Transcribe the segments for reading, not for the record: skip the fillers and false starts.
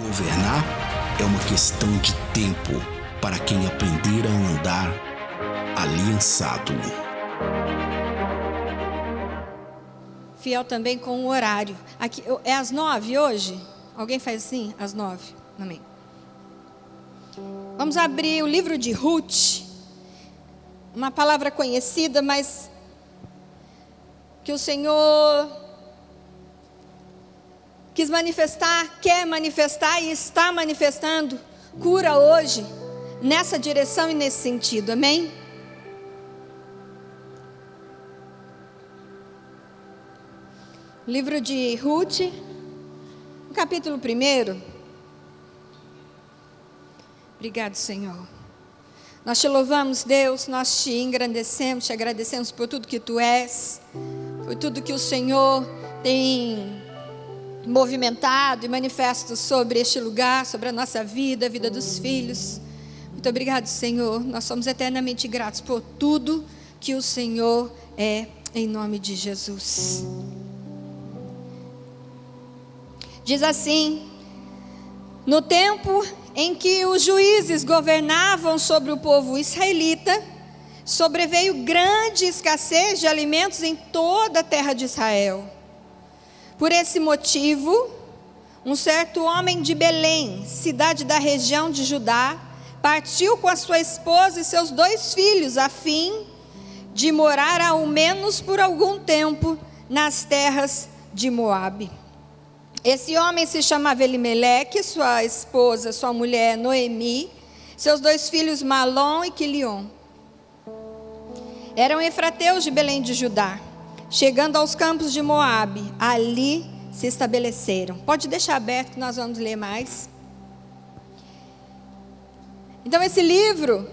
Governar é uma questão de tempo para quem aprender a andar aliançado. Fiel também com o horário. Aqui, é às 9 hoje? Alguém faz assim? Às 9. Amém. Vamos abrir o livro de Ruth. Uma palavra conhecida, mas que o Senhor quis manifestar, quer manifestar e está manifestando cura hoje, nessa direção e nesse sentido. Amém? Livro de Ruth, no capítulo 1. Obrigado, Senhor. Nós te louvamos, Deus, nós te engrandecemos, te agradecemos por tudo que tu és, por tudo que o Senhor tem movimentado e manifesto sobre este lugar, sobre a nossa vida, a vida dos filhos. Muito obrigado, Senhor. Nós somos eternamente gratos por tudo que o Senhor é, em nome de Jesus. Diz assim: no tempo em que os juízes governavam sobre o povo israelita, sobreveio grande escassez de alimentos em toda a terra de Israel. Por esse motivo, um certo homem de Belém, cidade da região de Judá, partiu com a sua esposa e seus 2 filhos, a fim de morar ao menos por algum tempo nas terras de Moabe. Esse homem se chamava Elimeleque, sua esposa, sua mulher Noemi, seus 2 filhos Malom e Quilion. Eram efrateus de Belém de Judá. Chegando aos campos de Moabe, ali se estabeleceram. Pode deixar aberto que nós vamos ler mais. Então esse livro,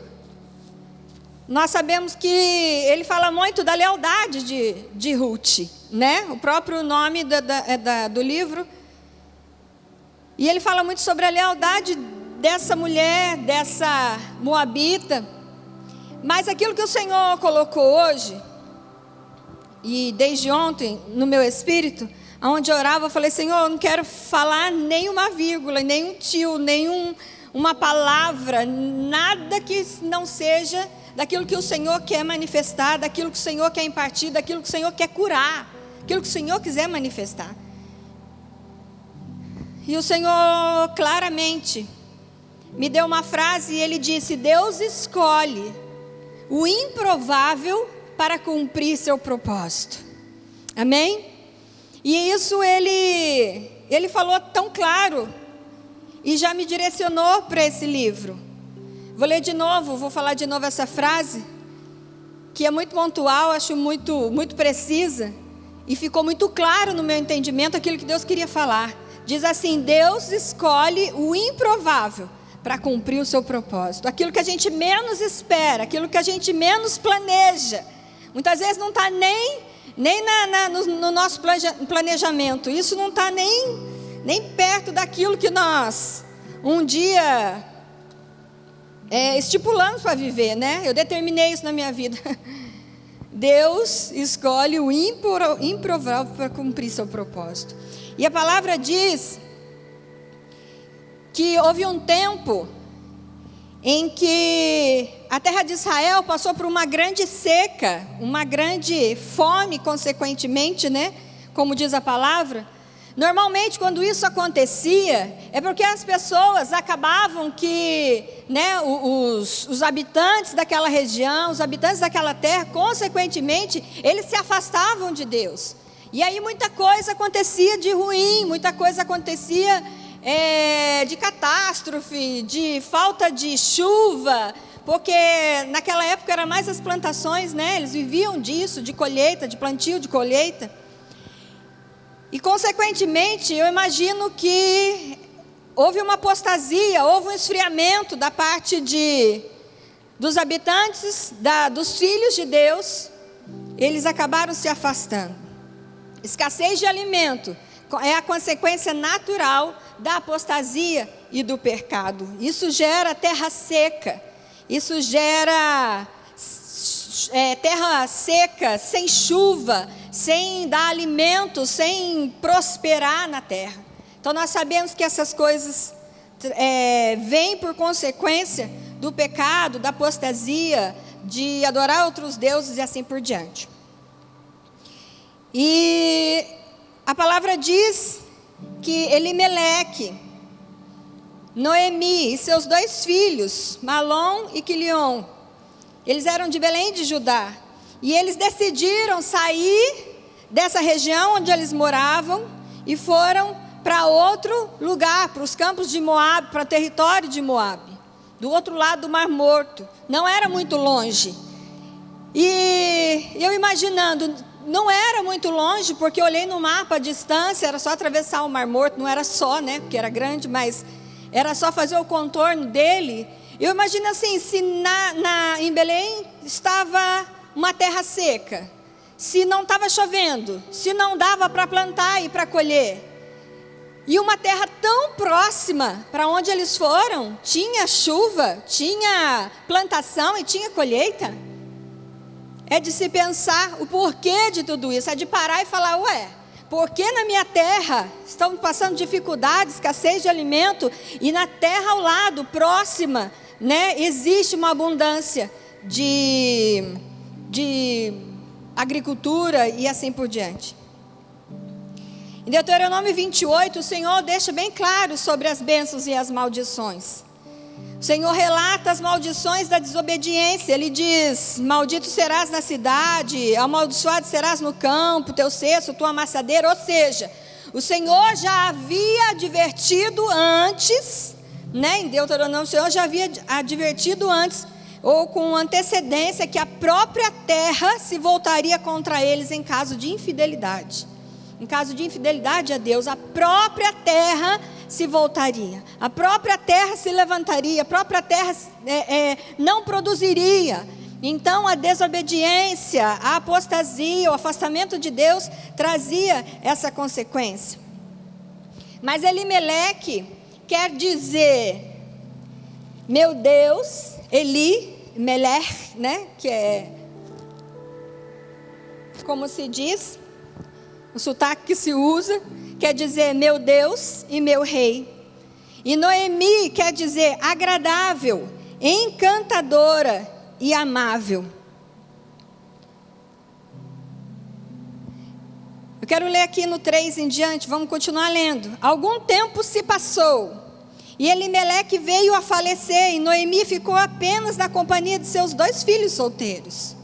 nós sabemos que ele fala muito da lealdade de Ruth, né? O próprio nome do livro. E ele fala muito sobre a lealdade dessa mulher, dessa moabita. Mas aquilo que o Senhor colocou hoje, e desde ontem no meu espírito, onde eu orava, eu falei: Senhor, eu não quero falar nenhuma vírgula, nenhum tio, nenhuma palavra, nada que não seja daquilo que o Senhor quer manifestar, daquilo que o Senhor quer impartir, daquilo que o Senhor quer curar, aquilo que o Senhor quiser manifestar. E o Senhor claramente me deu uma frase e Ele disse: Deus escolhe o improvável para cumprir seu propósito. Amém? E isso ele falou tão claro e já me direcionou para esse livro. Vou ler de novo, vou falar de novo essa frase, que é muito pontual, acho muito precisa, e ficou muito claro no meu entendimento aquilo que Deus queria falar. Diz assim: Deus escolhe o improvável para cumprir o seu propósito. Aquilo que a gente menos espera, aquilo que a gente menos planeja. Muitas vezes não está nem no nosso planejamento. Isso não está nem perto daquilo que nós um dia estipulamos para viver, né? Eu determinei isso na minha vida. Deus escolhe o improvável para cumprir seu propósito. E a palavra diz que houve um tempo em que a terra de Israel passou por uma grande seca, uma grande fome, consequentemente, né? Como diz a palavra. Normalmente, quando isso acontecia, é porque as pessoas acabavam que, né, os habitantes daquela região, os habitantes daquela terra, consequentemente, eles se afastavam de Deus. E aí muita coisa acontecia de ruim, muita coisa acontecia de catástrofe, de falta de chuva, porque naquela época era mais as plantações, né? Eles viviam disso, de colheita, de plantio, de colheita. E consequentemente, eu imagino que houve uma apostasia, houve um esfriamento da parte dos habitantes, dos filhos de Deus. Eles acabaram se afastando. Escassez de alimento é a consequência natural da apostasia e do pecado. Isso gera terra seca. Isso gera terra seca, sem chuva, sem dar alimento, sem prosperar na terra. Então nós sabemos que essas coisas vem por consequência do pecado, da apostasia, de adorar outros deuses e assim por diante. E a palavra diz que Elimeleque, Noemi e seus 2 filhos, Malom e Quilion, eles eram de Belém de Judá, e eles decidiram sair dessa região onde eles moravam e foram para outro lugar, para os campos de Moabe, para o território de Moabe, do outro lado do Mar Morto. Não era muito longe. E eu imaginando, não era muito longe, porque eu olhei no mapa a distância, era só atravessar o Mar Morto, não era só, né, porque era grande, mas era só fazer o contorno dele. Eu imagino assim, se em Belém estava uma terra seca, se não estava chovendo, se não dava para plantar e para colher, e uma terra tão próxima para onde eles foram, tinha chuva, tinha plantação e tinha colheita. É de se pensar o porquê de tudo isso, é de parar e falar, por que na minha terra estão passando dificuldade, escassez de alimento, e na terra ao lado, próxima, né, existe uma abundância de agricultura e assim por diante. Em Deuteronômio 28, o Senhor deixa bem claro sobre as bênçãos e as maldições. O Senhor relata as maldições da desobediência. Ele diz, maldito serás na cidade, amaldiçoado serás no campo, teu cesto, tua amassadeira. Ou seja, o Senhor já havia advertido antes, né? Em Deuteronômio, o Senhor já havia advertido antes, ou com antecedência, que a própria terra se voltaria contra eles em caso de infidelidade. Em caso de infidelidade a Deus, a própria terra se voltaria, a própria terra se levantaria, a própria terra não produziria. Então a desobediência, a apostasia, o afastamento de Deus trazia essa consequência. Mas Elimeleque quer dizer, meu Deus, Elimelech, né? Que é, como se diz, o sotaque que se usa, quer dizer meu Deus e meu rei. E Noemi quer dizer agradável, encantadora e amável. Eu quero ler aqui no 3 em diante, vamos continuar lendo. Algum tempo se passou, e Elimeleque veio a falecer, e Noemi ficou apenas na companhia de seus 2 filhos solteiros.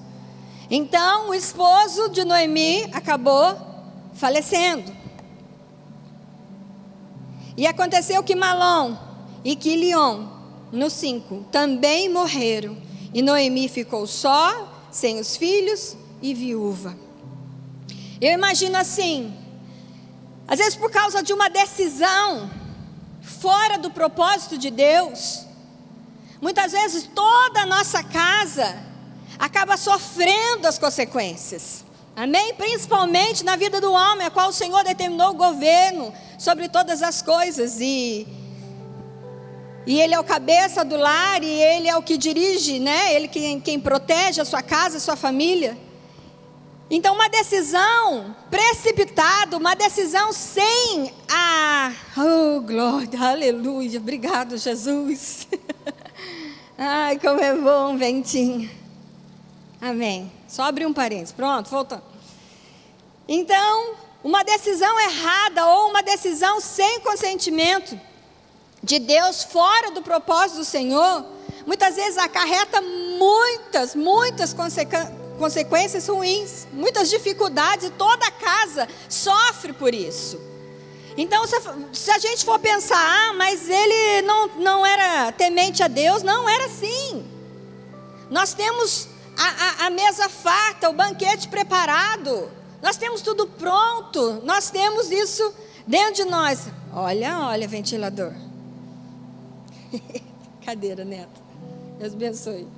Então o esposo de Noemi acabou falecendo. E aconteceu que Malom e Quilion, no 5, também morreram. E Noemi ficou só, sem os filhos e viúva. Eu imagino assim, às vezes por causa de uma decisão fora do propósito de Deus, muitas vezes toda a nossa casa acaba sofrendo as consequências. Amém? Principalmente na vida do homem, a qual o Senhor determinou o governo sobre todas as coisas. E Ele é o cabeça do lar, e Ele é o que dirige, né? Ele quem protege a sua casa, a sua família. Então uma decisão precipitada, uma decisão sem glória, aleluia, obrigado Jesus. Ai, como é bom, ventinho. Amém. Só abrir um parênteses. Pronto, voltando. Então, uma decisão errada ou uma decisão sem consentimento de Deus, fora do propósito do Senhor, muitas vezes acarreta muitas consequências ruins, muitas dificuldades, e toda a casa sofre por isso. Então, se a gente for pensar, mas ele não era temente a Deus, não era assim. Nós temos a mesa farta, o banquete preparado, nós temos tudo pronto, nós temos isso dentro de nós. Olha, ventilador. Cadeira, Neto. Deus abençoe.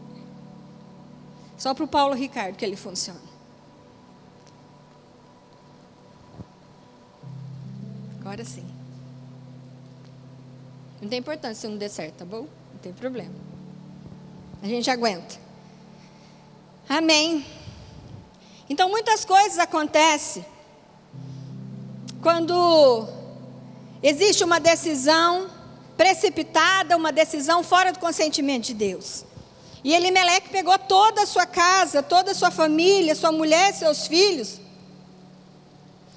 Só para o Paulo Ricardo que ele funciona. Agora sim. Não tem importância se não der certo, tá bom? Não tem problema. A gente aguenta. Amém. Então muitas coisas acontecem quando existe uma decisão precipitada, uma decisão fora do consentimento de Deus. E Elimeleque pegou toda a sua casa, toda a sua família, sua mulher e seus filhos,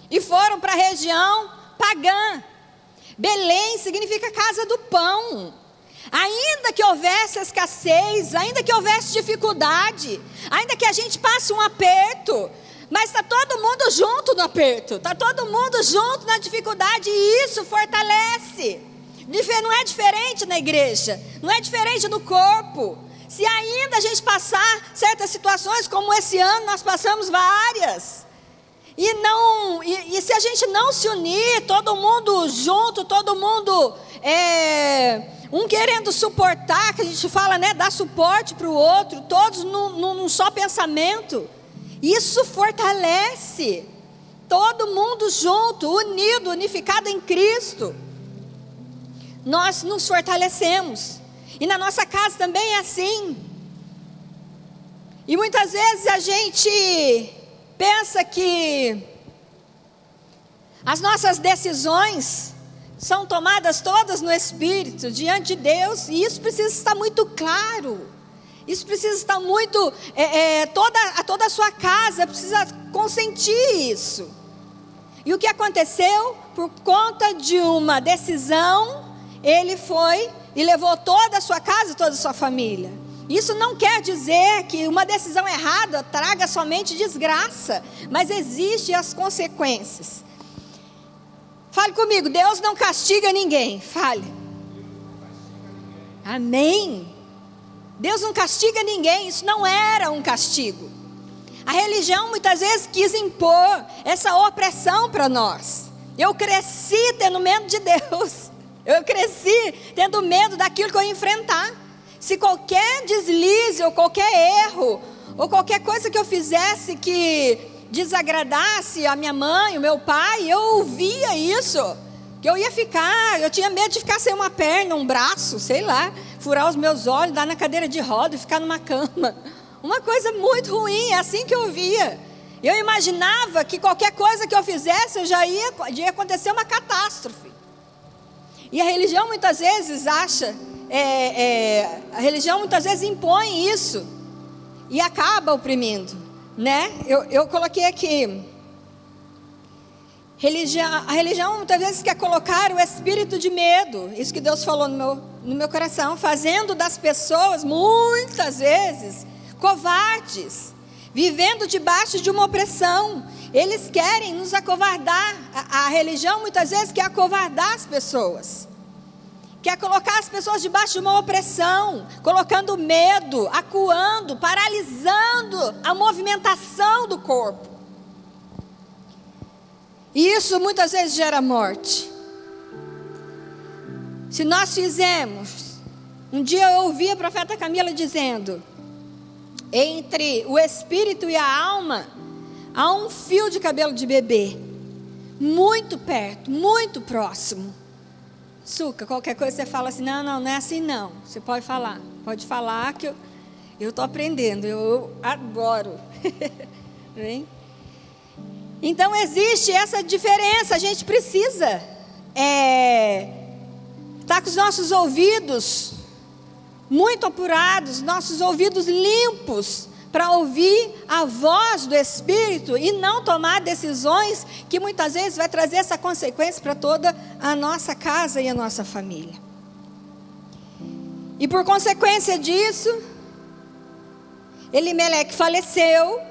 e foram para a região pagã. Belém significa casa do pão. Ainda que houvesse escassez, ainda que houvesse dificuldade, ainda que a gente passe um aperto, mas está todo mundo junto no aperto, está todo mundo junto na dificuldade, e isso fortalece. Não é diferente na igreja, não é diferente no corpo. Se ainda a gente passar certas situações, como esse ano nós passamos várias, e se a gente não se unir, todo mundo junto, todo mundo um querendo suportar, que a gente fala, né, dar suporte para o outro, todos num só pensamento, isso fortalece. Todo mundo junto, unido, unificado em Cristo, nós nos fortalecemos. E na nossa casa também é assim. E muitas vezes a gente pensa que as nossas decisões são tomadas todas no Espírito, diante de Deus, e isso precisa estar muito claro. Isso precisa estar muito, toda a sua casa precisa consentir isso. E o que aconteceu? Por conta de uma decisão, ele foi e levou toda a sua casa e toda a sua família. Isso não quer dizer que uma decisão errada traga somente desgraça, mas existem as consequências. Fale comigo, Deus não castiga ninguém. Fale. Amém. Deus não castiga ninguém, isso não era um castigo. A religião muitas vezes quis impor essa opressão para nós. Eu cresci tendo medo de Deus. Eu cresci tendo medo daquilo que eu ia enfrentar. Se qualquer deslize, ou qualquer erro, ou qualquer coisa que eu fizesse que desagradasse a minha mãe, o meu pai, eu ouvia isso. Que eu ia ficar, eu tinha medo de ficar sem uma perna, um braço, sei lá, furar os meus olhos, dar na cadeira de roda e ficar numa cama. Uma coisa muito ruim, é assim que eu via. Eu imaginava que qualquer coisa que eu fizesse, já ia acontecer uma catástrofe. E a religião muitas vezes acha, a religião muitas vezes impõe isso e acaba oprimindo, né? Eu coloquei aqui, a religião muitas vezes quer colocar o espírito de medo, isso que Deus falou no meu coração, fazendo das pessoas muitas vezes covardes, vivendo debaixo de uma opressão. Eles querem nos acovardar. A religião muitas vezes quer acovardar as pessoas, quer colocar as pessoas debaixo de uma opressão, colocando medo, acuando, paralisando a movimentação do corpo. E isso muitas vezes gera morte. Se nós fizermos, um dia eu ouvi a profeta Camila dizendo, entre o espírito e a alma, há um fio de cabelo de bebê, muito perto, muito próximo. Suca, qualquer coisa você fala assim, não é assim não. Você pode falar que eu estou aprendendo, eu adoro. Então existe essa diferença, a gente precisa estar com os nossos ouvidos muito apurados, nossos ouvidos limpos, para ouvir a voz do Espírito e não tomar decisões que muitas vezes vai trazer essa consequência para toda a nossa casa e a nossa família. E por consequência disso, Elimeleque faleceu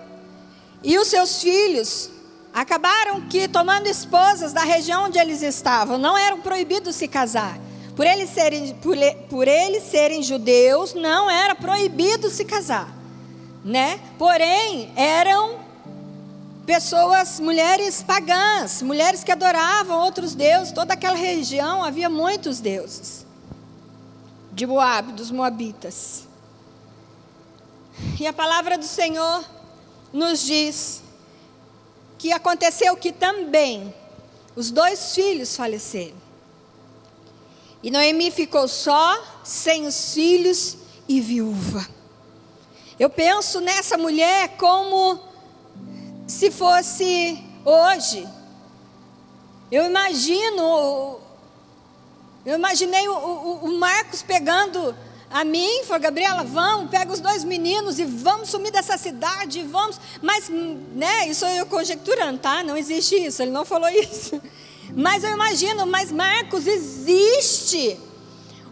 e os seus filhos acabaram tomando esposas da região onde eles estavam. Não eram proibidos se casar. Por eles serem judeus, não era proibido se casar, né? Porém, eram pessoas, mulheres pagãs, mulheres que adoravam outros deuses. Toda aquela região havia muitos deuses. De Moabe, dos moabitas. E a palavra do Senhor nos diz que aconteceu que também os 2 filhos faleceram. E Noemi ficou só, sem os filhos e viúva. Eu penso nessa mulher como se fosse hoje. Eu imagino Eu imaginei o Marcos pegando a mim, falou: Gabriela, vamos, pega os 2 meninos e vamos sumir dessa cidade, vamos. Mas, né, isso eu conjecturando, tá? Não existe isso, ele não falou isso. Mas eu imagino, mas Marcos, existe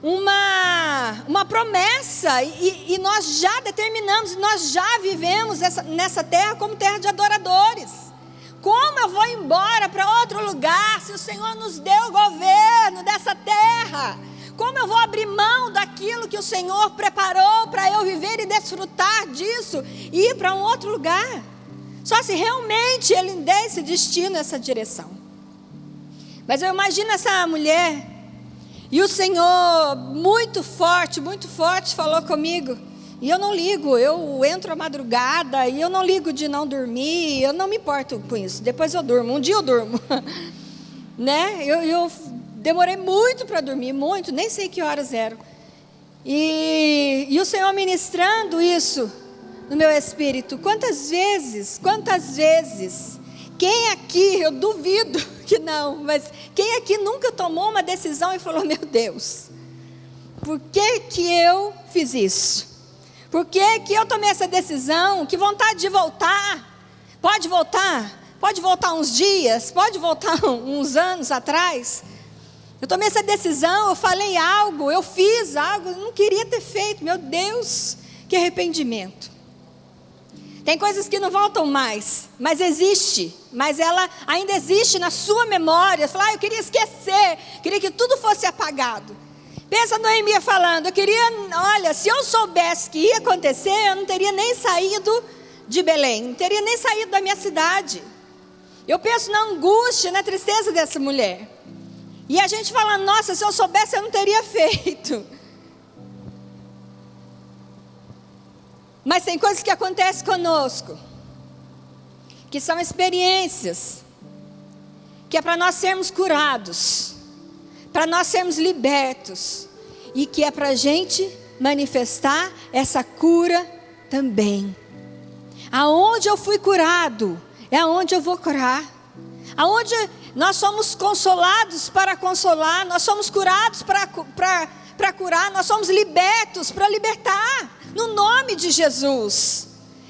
uma promessa, e nós já determinamos, nós já vivemos nessa terra como terra de adoradores. Como eu vou embora para outro lugar se o Senhor nos deu o governo dessa terra? Como eu vou abrir mão daquilo que o Senhor preparou para eu viver e desfrutar disso e ir para um outro lugar? Só se realmente Ele der esse destino, essa direção. Mas eu imagino essa mulher, e o Senhor muito forte falou comigo. E eu não ligo, eu entro à madrugada e eu não ligo de não dormir, eu não me importo com isso. Depois eu durmo, um dia eu durmo. Né? Eu demorei muito para dormir, muito, nem sei que horas eram. E o Senhor ministrando isso no meu espírito. Quantas vezes, quem aqui, eu duvido que não, mas quem aqui nunca tomou uma decisão e falou: meu Deus, por que eu fiz isso? Por que eu tomei essa decisão? Que vontade de voltar. Pode voltar uns dias, pode voltar uns anos atrás. Eu tomei essa decisão, eu falei algo, eu fiz algo, eu não queria ter feito. Meu Deus, que arrependimento. Tem coisas que não voltam mais, mas existe, mas ela ainda existe na sua memória. Você fala: eu queria esquecer, queria que tudo fosse apagado. Pensa Noemia falando: eu queria, olha, se eu soubesse que ia acontecer, eu não teria nem saído de Belém, não teria nem saído da minha cidade. Eu penso na angústia, na tristeza dessa mulher. E a gente fala: nossa, se eu soubesse, eu não teria feito. Mas tem coisas que acontecem conosco, que são experiências, que é para nós sermos curados, para nós sermos libertos, e que é para a gente manifestar essa cura também. Aonde eu fui curado, é aonde eu vou curar. Aonde nós somos consolados para consolar, nós somos curados para curar, nós somos libertos para libertar, no nome de Jesus.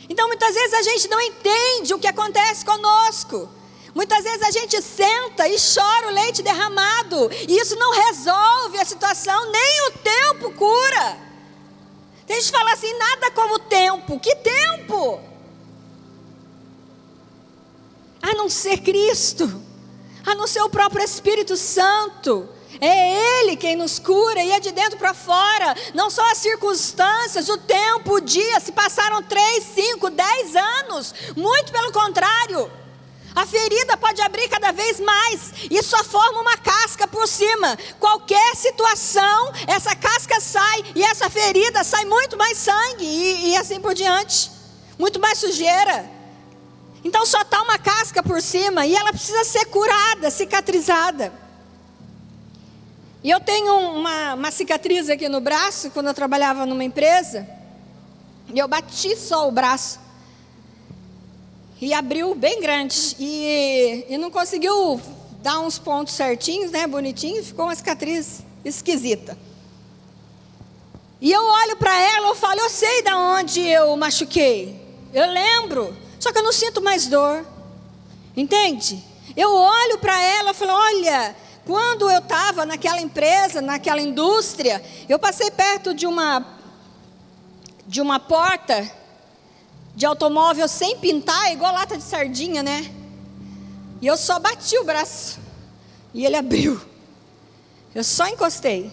Então muitas vezes a gente não entende o que acontece conosco. Muitas vezes a gente senta e chora o leite derramado, e isso não resolve a situação, nem o tempo cura. Tem gente que fala assim: nada como o tempo. Que tempo? A não ser Cristo, a não ser o próprio Espírito Santo. É Ele quem nos cura, e é de dentro para fora. Não são as circunstâncias, o tempo, o dia. Se passaram 3, 5, 10 anos, muito pelo contrário. A ferida pode abrir cada vez mais, e só forma uma casca por cima. Qualquer situação, essa casca sai, e essa ferida sai muito mais sangue, e assim por diante. Muito mais sujeira. Então só está uma casca por cima, e ela precisa ser curada, cicatrizada. E eu tenho uma cicatriz aqui no braço, quando eu trabalhava numa empresa, e eu bati só o braço. E abriu bem grande, e não conseguiu dar uns pontos certinhos, né, bonitinho, ficou uma cicatriz esquisita. E eu olho para ela, eu falo: eu sei de onde eu machuquei, eu lembro, só que eu não sinto mais dor, entende? Eu olho para ela e falo: olha, quando eu estava naquela empresa, naquela indústria, eu passei perto de uma porta de automóvel sem pintar, igual lata de sardinha, né? E eu só bati o braço, e ele abriu. Eu só encostei.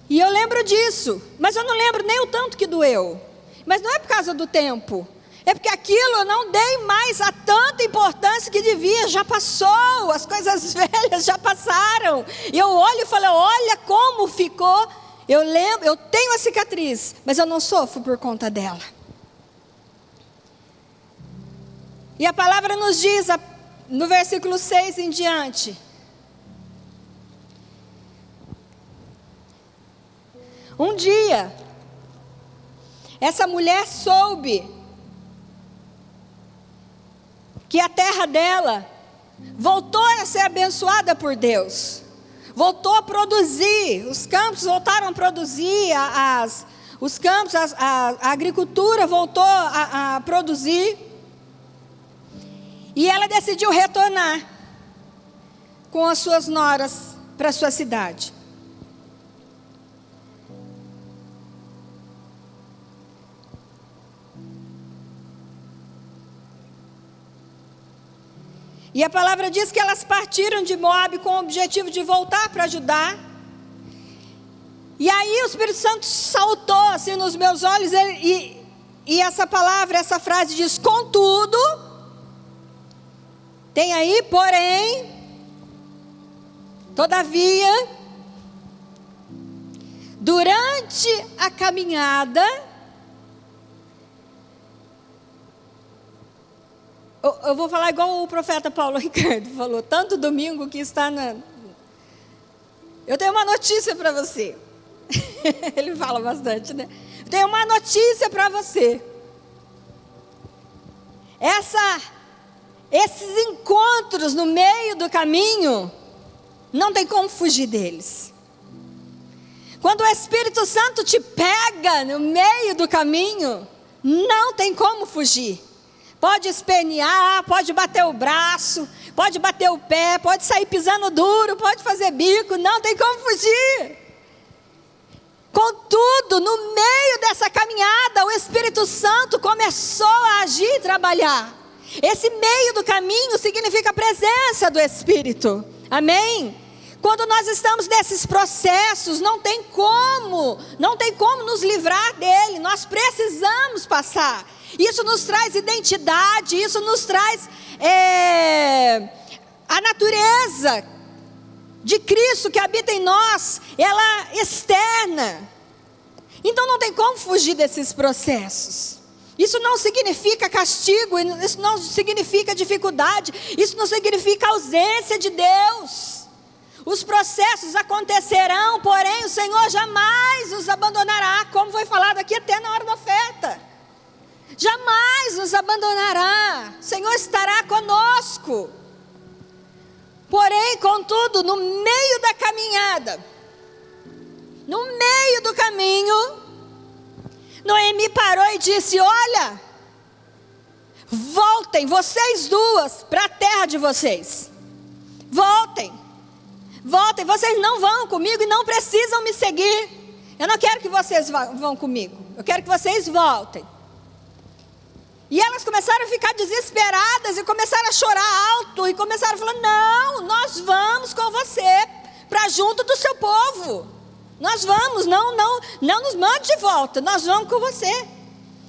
E eu lembro disso, mas eu não lembro nem o tanto que doeu. Mas não é por causa do tempo, é porque aquilo eu não dei mais a tanta importância que devia. Já passou, as coisas velhas já passaram. E eu olho e falo: olha como ficou. Eu lembro, eu tenho a cicatriz, mas eu não sofro por conta dela. E a palavra nos diz, no versículo 6 em diante: um dia, essa mulher soube que a terra dela voltou a ser abençoada por Deus. voltou a produzir, os campos voltaram a produzir, os campos, a agricultura voltou a produzir. E ela decidiu retornar com as suas noras para a sua cidade. E a palavra diz que elas partiram de Moabe com o objetivo de voltar para Judá. E aí o Espírito Santo saltou assim nos meus olhos, e essa palavra, essa frase diz: contudo, tem aí, porém, todavia, durante a caminhada, eu vou falar igual o profeta Paulo Ricardo falou, tanto domingo que está na... Eu tenho uma notícia para você. Ele fala bastante, né? Eu tenho uma notícia para você. Esses encontros no meio do caminho, não tem como fugir deles. Quando o Espírito Santo te pega no meio do caminho, não tem como fugir. Pode espernear, pode bater o braço, pode bater o pé, pode sair pisando duro, pode fazer bico, não tem como fugir. Contudo, no meio dessa caminhada, o Espírito Santo começou a agir e trabalhar. Esse meio do caminho significa a presença do Espírito. Amém? Quando nós estamos nesses processos, não tem como nos livrar dele. Nós precisamos passar. Isso nos traz identidade, isso nos traz a natureza de Cristo que habita em nós, ela externa. Então não tem como fugir desses processos. Isso não significa castigo, isso não significa dificuldade, isso não significa ausência de Deus. Os processos acontecerão, porém o Senhor jamais os abandonará, como foi falado aqui até na hora da oferta. Jamais nos abandonará, o Senhor estará conosco. Porém, contudo, no meio da caminhada, no meio do caminho, Noemi parou e disse: olha, voltem vocês duas para a terra de vocês. Voltem, vocês não vão comigo e não precisam me seguir. Eu não quero que vocês vão comigo, eu quero que vocês voltem. E elas começaram a ficar desesperadas e começaram a chorar alto e começaram a falar: não, nós vamos com você para junto do seu povo. Nós vamos, não nos mande de volta, nós vamos com você.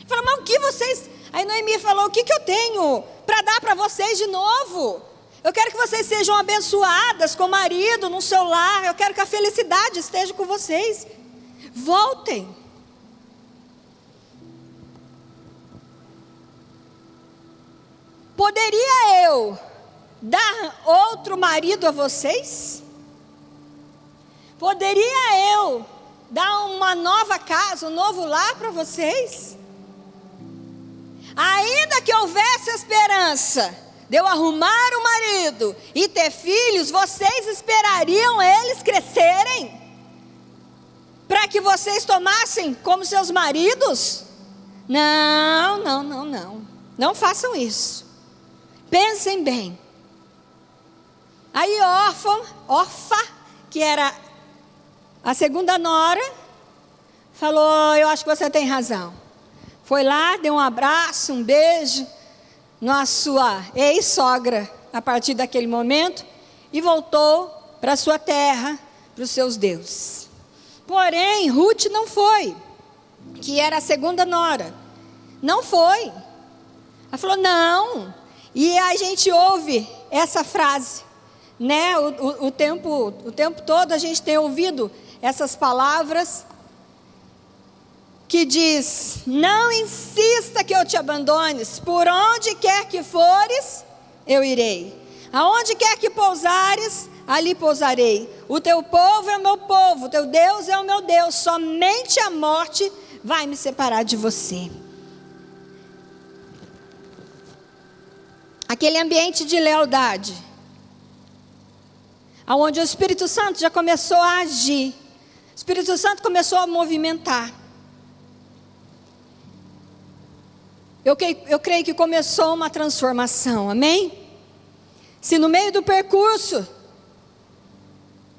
Falaram: mas o que vocês... Aí Noemi falou: o que eu tenho para dar para vocês de novo? Eu quero que vocês sejam abençoadas com o marido no seu lar, eu quero que a felicidade esteja com vocês. Voltem. Poderia eu dar outro marido a vocês? Poderia eu dar uma nova casa, um novo lar para vocês? Ainda que houvesse esperança de eu arrumar um marido e ter filhos, vocês esperariam eles crescerem para que vocês tomassem como seus maridos? Não. Não façam isso. Pensem bem. Aí Orfa, que era a segunda nora, falou: eu acho que você tem razão. Foi lá, deu um abraço, um beijo na sua ex-sogra a partir daquele momento e voltou para sua terra, para os seus deuses. Porém, Ruth não foi, que era a segunda nora. Não foi. Ela falou: não. E a gente ouve essa frase, né? O tempo todo a gente tem ouvido essas palavras que diz: não insista que eu te abandones, por onde quer que fores, eu irei. Aonde quer que pousares, ali pousarei. O teu povo é o meu povo, o teu Deus é o meu Deus, somente a morte vai me separar de você. Aquele ambiente de lealdade, onde o Espírito Santo já começou a agir. O Espírito Santo começou a movimentar. Eu creio que começou uma transformação, amém? Se no meio do percurso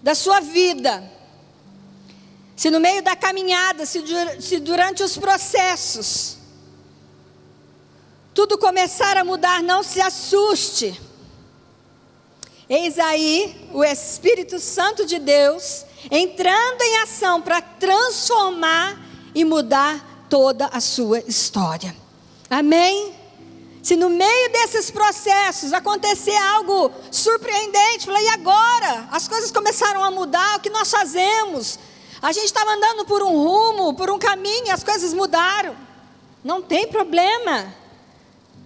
da sua vida, se no meio da caminhada, se durante os processos, tudo começar a mudar, não se assuste. Eis aí o Espírito Santo de Deus entrando em ação para transformar e mudar toda a sua história. Amém? Se no meio desses processos acontecer algo surpreendente, fala, e agora? As coisas começaram a mudar, o que nós fazemos? A gente estava andando por um rumo, por um caminho, e as coisas mudaram. Não tem problema.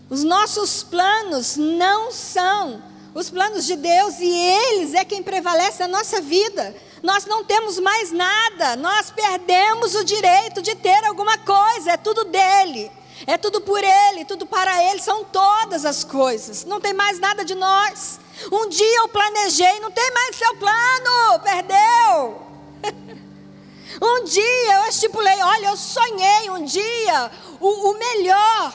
Os nossos planos não são os planos de Deus, e eles é quem prevalece na nossa vida. Nós não temos mais nada, nós perdemos o direito de ter alguma coisa, é tudo dele. É tudo por Ele, tudo para Ele, são todas as coisas. Não tem mais nada de nós. Um dia eu planejei, não tem mais seu plano, perdeu. Um dia eu estipulei, olha, eu sonhei um dia, o melhor.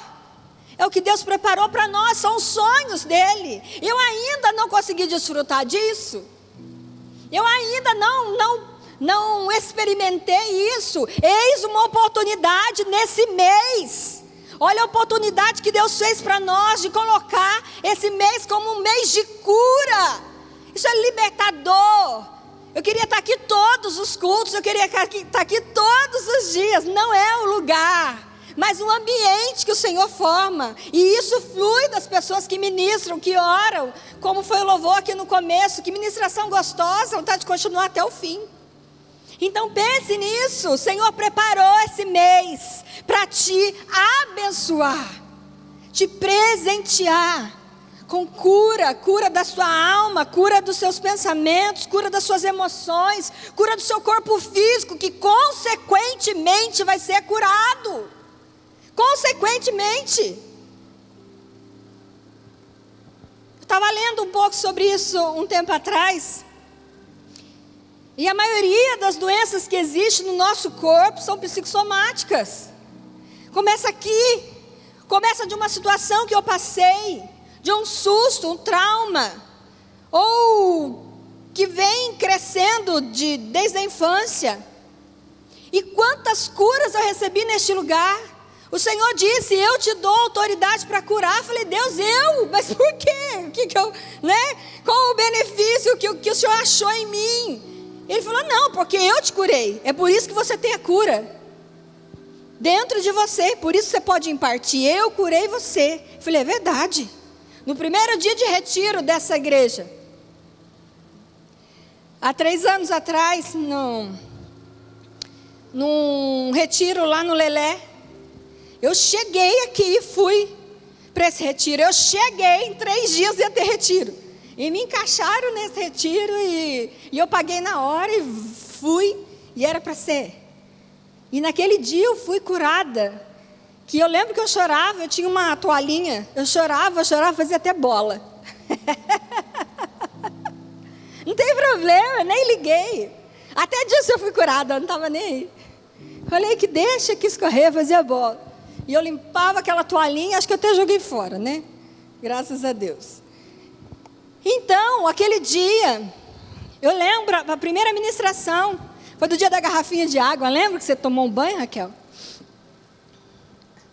É o que Deus preparou para nós, são os sonhos dEle. Eu ainda não consegui desfrutar disso. Eu ainda não experimentei isso. Eis uma oportunidade nesse mês. Olha a oportunidade que Deus fez para nós de colocar esse mês como um mês de cura. Isso é libertador. Eu queria estar aqui todos os cultos, eu queria estar aqui todos os dias. Não é o lugar, mas o ambiente que o Senhor forma. E isso flui das pessoas que ministram, que oram. Como foi o louvor aqui no começo, que ministração gostosa, vontade de continuar até o fim. Então pense nisso, o Senhor preparou esse mês para te abençoar, te presentear com cura da sua alma, cura dos seus pensamentos, cura das suas emoções, cura do seu corpo físico, que consequentemente vai ser curado, consequentemente. Eu estava lendo um pouco sobre isso um tempo atrás. E a maioria das doenças que existem no nosso corpo são psicossomáticas. Começa aqui, começa de uma situação que eu passei, de um susto, um trauma, ou que vem crescendo desde a infância. E quantas curas eu recebi neste lugar. O Senhor disse, eu te dou autoridade para curar. Eu falei, Deus, mas por quê? Qual o benefício que o Senhor achou em mim? Ele falou, não, porque eu te curei. É por isso que você tem a cura dentro de você. Por isso você pode impartir. Eu curei você. Eu falei, é verdade. No primeiro dia de retiro dessa igreja, há 3 anos atrás, num retiro lá no Lelé, eu cheguei aqui e fui para esse retiro. Eu cheguei, em 3 dias ia ter retiro. E me encaixaram nesse retiro e eu paguei na hora e fui, e era para ser. E naquele dia eu fui curada, que eu lembro que eu chorava, eu tinha uma toalhinha, eu chorava, fazia até bola. Não tem problema, nem liguei. Até disso eu fui curada, eu não estava nem aí. Falei que deixa que escorrer, fazia bola. E eu limpava aquela toalhinha, acho que eu até joguei fora, né? Graças a Deus. Então, aquele dia, eu lembro, a primeira ministração, foi do dia da garrafinha de água. Lembra que você tomou um banho, Raquel?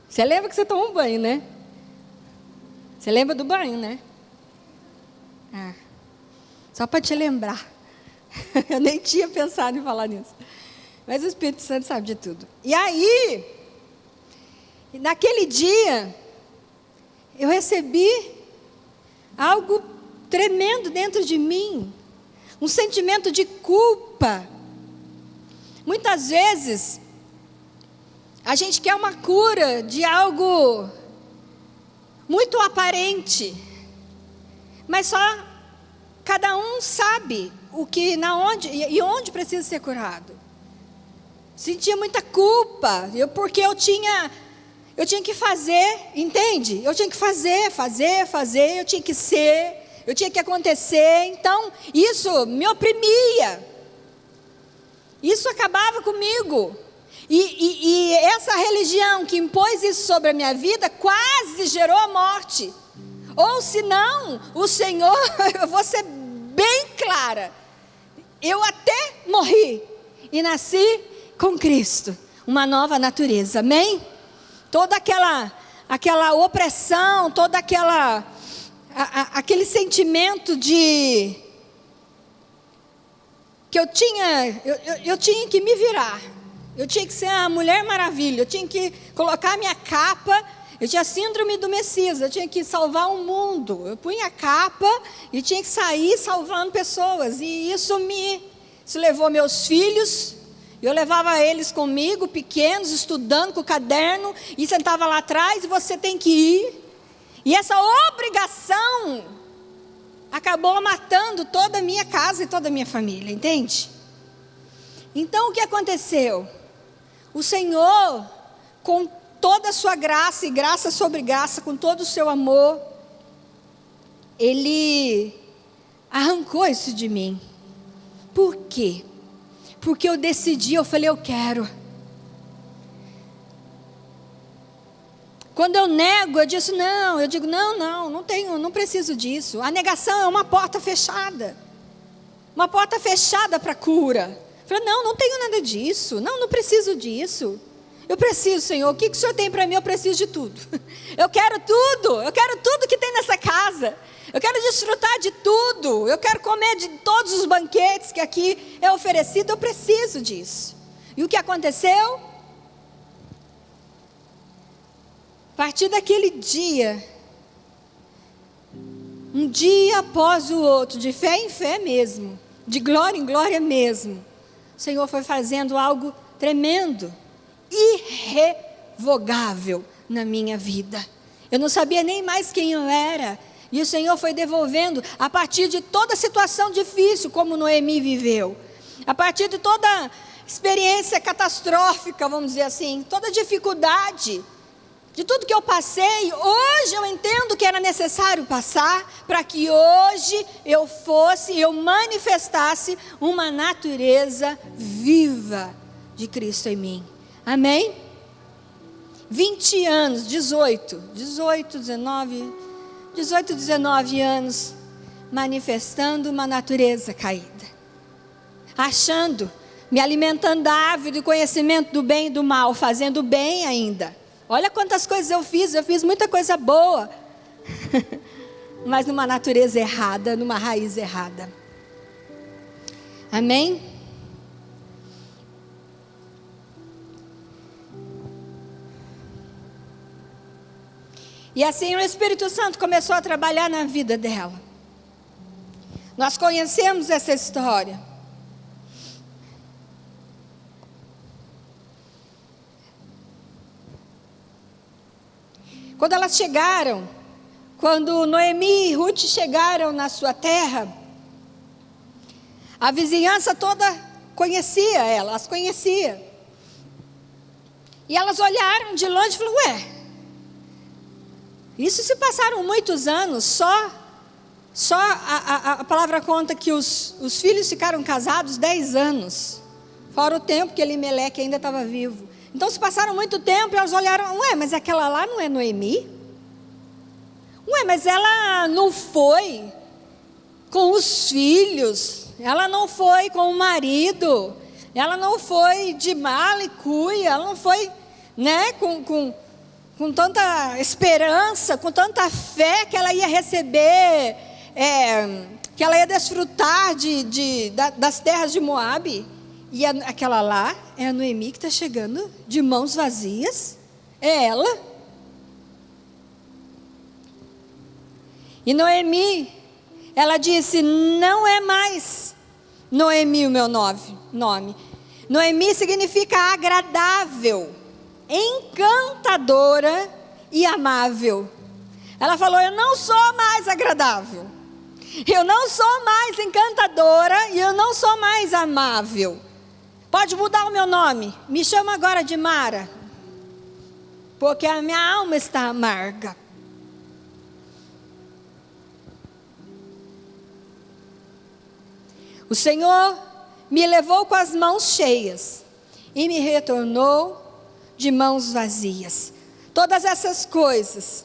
Você lembra que você tomou um banho, né? Você lembra do banho, né? Só para te lembrar. Eu nem tinha pensado em falar nisso. Mas o Espírito Santo sabe de tudo. E aí, naquele dia, eu recebi algo tremendo dentro de mim, um sentimento de culpa. Muitas vezes, a gente quer uma cura de algo muito aparente, mas só cada um sabe onde precisa ser curado. Sentia muita culpa, porque eu tinha que fazer, entende? Eu tinha que fazer, eu tinha que ser. eu tinha que acontecer. Então, isso me oprimia. Isso acabava comigo. E essa religião que impôs isso sobre a minha vida quase gerou a morte. Ou se não, o Senhor, eu vou ser bem clara, eu até morri e nasci com Cristo, uma nova natureza, amém? Toda aquela opressão, toda aquele sentimento de que eu tinha que me virar, eu tinha que ser a Mulher Maravilha, eu tinha que colocar minha capa. Eu tinha síndrome do Messias, eu tinha que salvar o mundo. Eu punha a capa e tinha que sair salvando pessoas. E isso levou meus filhos. Eu levava eles comigo, pequenos, estudando com o caderno. E sentava lá atrás e você tem que ir. E essa obrigação acabou matando toda a minha casa e toda a minha família, entende? Então o que aconteceu? O Senhor, com toda a sua graça e graça sobre graça, com todo o seu amor, Ele arrancou isso de mim. Por quê? Porque eu decidi, eu falei, eu quero. Quando eu nego, eu disse não, eu digo não tenho, não preciso disso. A negação é uma porta fechada. Uma porta fechada para a cura. Eu falei, não tenho nada disso, não preciso disso. Eu preciso, Senhor, o que o Senhor tem para mim? Eu preciso de tudo. Eu quero tudo que tem nessa casa. Eu quero desfrutar de tudo. Eu quero comer de todos os banquetes que aqui é oferecido. Eu preciso disso. E o que aconteceu? A partir daquele dia, um dia após o outro, de fé em fé mesmo, de glória em glória mesmo, o Senhor foi fazendo algo tremendo, irrevogável na minha vida. Eu não sabia nem mais quem eu era. E o Senhor foi devolvendo a partir de toda situação difícil, como Noemi viveu. A partir de toda experiência catastrófica, vamos dizer assim, toda dificuldade, de tudo que eu passei, hoje eu entendo que era necessário passar para que hoje eu manifestasse uma natureza viva de Cristo em mim. Amém? 20 anos, 19 anos, manifestando uma natureza caída. Achando, me alimentando da árvore do conhecimento do bem e do mal, fazendo bem ainda. Olha quantas coisas eu fiz muita coisa boa. Mas numa natureza errada, numa raiz errada. Amém? E assim o Espírito Santo começou a trabalhar na vida dela. Nós conhecemos essa história. Quando elas chegaram, quando Noemi e Ruth chegaram na sua terra, a vizinhança toda conhecia ela, as conhecia. E elas olharam de longe e falaram, ué, isso se passaram muitos anos, só a palavra conta que os filhos ficaram casados 10 anos, fora o tempo que Elimeleque ainda estava vivo. Então se passaram muito tempo e elas olharam, ué, mas aquela lá não é Noemi? Ué, mas ela não foi com os filhos, ela não foi com o marido, ela não foi de mala e cuia, ela não foi, né, com tanta esperança, com tanta fé que ela ia receber, que ela ia desfrutar das terras de Moabe. E aquela lá é a Noemi que está chegando de mãos vazias. É ela. E Noemi, ela disse, não é mais Noemi o meu nome. Noemi significa agradável, encantadora e amável. Ela falou, eu não sou mais agradável, eu não sou mais encantadora e eu não sou mais amável. Pode mudar o meu nome, me chama agora de Mara, porque a minha alma está amarga. O Senhor me levou com as mãos cheias e me retornou de mãos vazias. Todas essas coisas,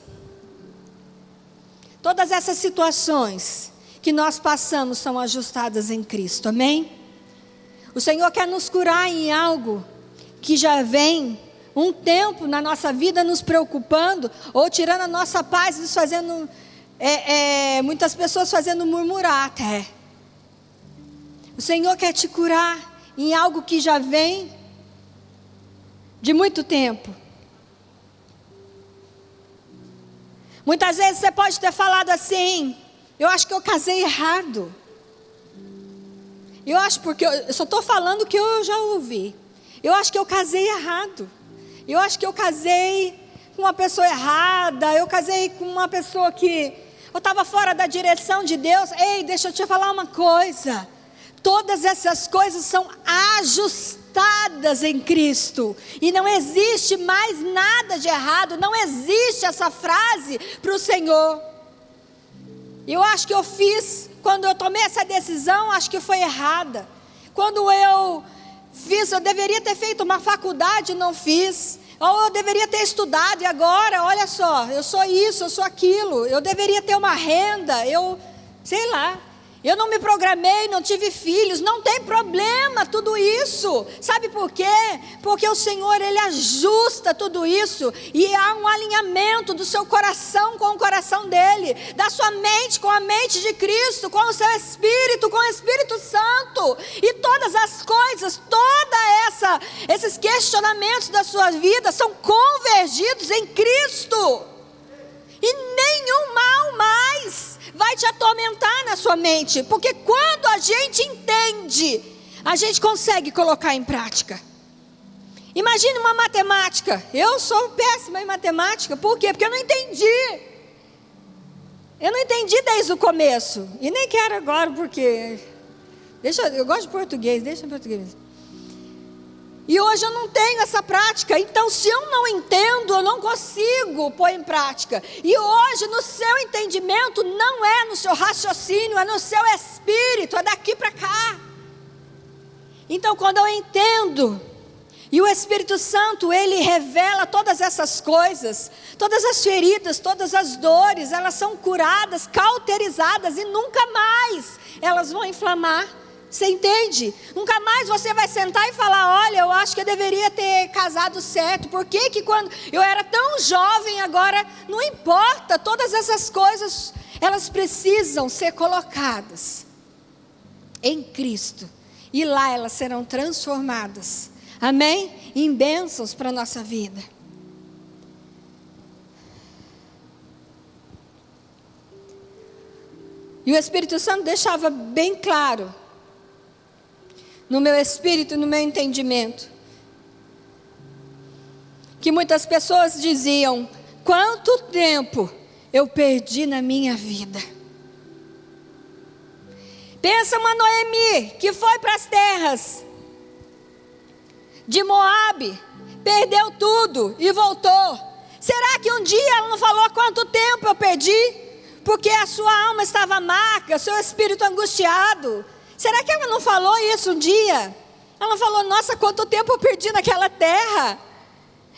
todas essas situações que nós passamos são ajustadas em Cristo, amém? O Senhor quer nos curar em algo que já vem um tempo na nossa vida nos preocupando, ou tirando a nossa paz, nos fazendo, muitas pessoas fazendo murmurar até. O Senhor quer te curar em algo que já vem de muito tempo. Muitas vezes você pode ter falado assim: eu acho que eu casei errado. Eu acho, porque eu só estou falando o que eu já ouvi. Eu acho que eu casei errado. Eu acho que eu casei com uma pessoa errada. Eu casei com uma pessoa que eu estava fora da direção de Deus. Ei, deixa eu te falar uma coisa. Todas essas coisas são ajustadas em Cristo. E não existe mais nada de errado. Não existe essa frase para o Senhor. Eu acho que eu fiz, quando eu tomei essa decisão, acho que foi errada. Quando eu fiz, eu deveria ter feito uma faculdade, não fiz. Ou eu deveria ter estudado, e agora, olha só, eu sou isso, eu sou aquilo. Eu deveria ter uma renda, sei lá. Eu não me programei, não tive filhos, não tem problema tudo isso. Sabe por quê? Porque o Senhor, Ele ajusta tudo isso. E há um alinhamento do seu coração com o coração dEle. Da sua mente com a mente de Cristo. Com o seu Espírito, com o Espírito Santo. E todas as coisas, esses questionamentos da sua vida são convergidos em Cristo. E nenhum mal mais vai te atormentar na sua mente, porque quando a gente entende, a gente consegue colocar em prática. Imagine uma matemática. Eu sou péssima em matemática. Por quê? Porque eu não entendi. Eu não entendi desde o começo. E nem quero agora, porque eu gosto de português, deixa em português. E hoje eu não tenho essa prática. Então, se eu não entendo, eu não consigo pôr em prática. E hoje, no seu entendimento, não é no seu raciocínio, é no seu espírito, é daqui para cá. Então, quando eu entendo, e o Espírito Santo, Ele revela todas essas coisas, todas as feridas, todas as dores, elas são curadas, cauterizadas, e nunca mais elas vão inflamar. Você entende? Nunca mais você vai sentar e falar: olha, eu acho que eu deveria ter casado certo. Por que que quando eu era tão jovem, agora não importa. Todas essas coisas, elas precisam ser colocadas em Cristo. E lá elas serão transformadas, amém? Em bênçãos para a nossa vida. E o Espírito Santo deixava bem claro no meu espírito e no meu entendimento, que muitas pessoas diziam: quanto tempo eu perdi na minha vida. Pensa uma Noemi que foi para as terras de Moabe, perdeu tudo e voltou. Será que um dia ela não falou quanto tempo eu perdi? Porque a sua alma estava amarga, o seu espírito angustiado. Será que ela não falou isso um dia? Ela falou: nossa, quanto tempo eu perdi naquela terra.